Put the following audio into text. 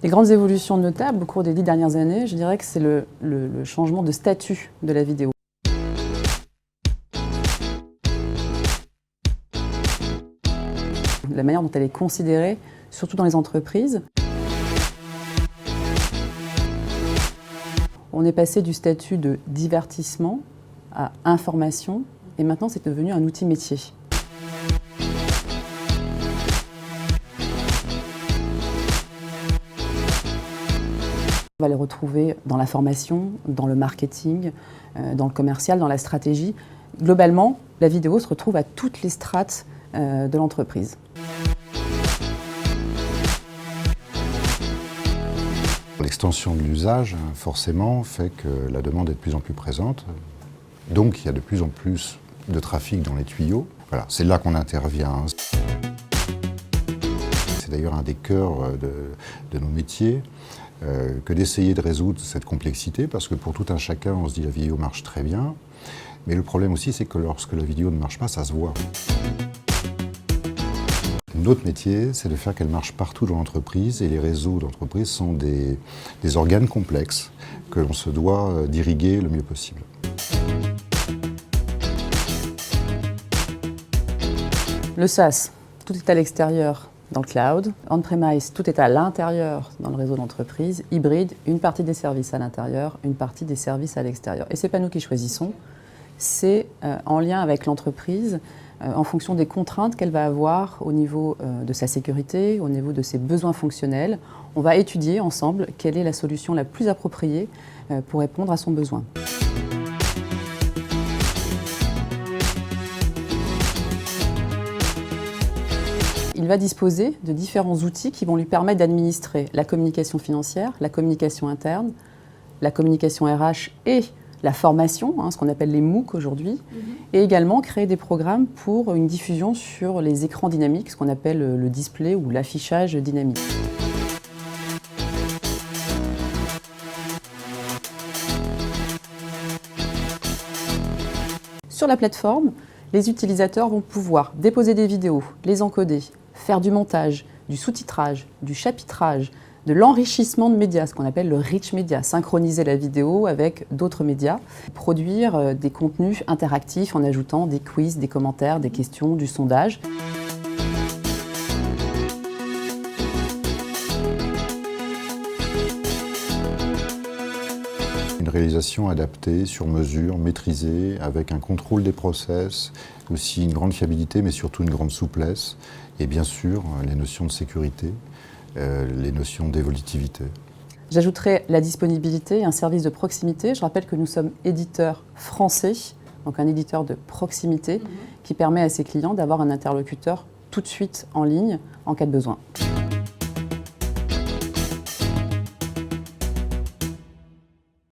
Les grandes évolutions notables au cours des 10 dernières années, je dirais que c'est le changement de statut de la vidéo. La manière dont elle est considérée, surtout dans les entreprises. On est passé du statut de divertissement à information, et maintenant c'est devenu un outil métier. On va les retrouver dans la formation, dans le marketing, dans le commercial, dans la stratégie. Globalement, la vidéo se retrouve à toutes les strates de l'entreprise. L'extension de l'usage, forcément, fait que la demande est de plus en plus présente. Donc, il y a de plus en plus de trafic dans les tuyaux. Voilà, c'est là qu'on intervient. C'est d'ailleurs un des cœurs de nos métiers, que d'essayer de résoudre cette complexité, parce que pour tout un chacun, on se dit la vidéo marche très bien. Mais le problème aussi, c'est que lorsque la vidéo ne marche pas, ça se voit. Notre métier, c'est de faire qu'elle marche partout dans l'entreprise, et les réseaux d'entreprise sont des organes complexes que l'on se doit d'irriguer le mieux possible. Le SaaS, tout est à l'extérieur dans le cloud. On-premise, tout est à l'intérieur dans le réseau d'entreprise. Hybride, une partie des services à l'intérieur, une partie des services à l'extérieur. Et ce n'est pas nous qui choisissons, c'est en lien avec l'entreprise, en fonction des contraintes qu'elle va avoir au niveau de sa sécurité, au niveau de ses besoins fonctionnels. On va étudier ensemble quelle est la solution la plus appropriée pour répondre à son besoin. Il va disposer de différents outils qui vont lui permettre d'administrer la communication financière, la communication interne, la communication RH et la formation, ce qu'on appelle les MOOC aujourd'hui, et également créer des programmes pour une diffusion sur les écrans dynamiques, ce qu'on appelle le display ou l'affichage dynamique. Sur la plateforme, les utilisateurs vont pouvoir déposer des vidéos, les encoder, faire du montage, du sous-titrage, du chapitrage, de l'enrichissement de médias, ce qu'on appelle le rich media, synchroniser la vidéo avec d'autres médias, produire des contenus interactifs en ajoutant des quiz, des commentaires, des questions, du sondage. Une réalisation adaptée, sur mesure, maîtrisée, avec un contrôle des process, aussi une grande fiabilité, mais surtout une grande souplesse, et bien sûr les notions de sécurité, les notions d'évolutivité. J'ajouterai la disponibilité et un service de proximité. Je rappelle que nous sommes éditeurs français, donc un éditeur de proximité qui permet à ses clients d'avoir un interlocuteur tout de suite en ligne en cas de besoin.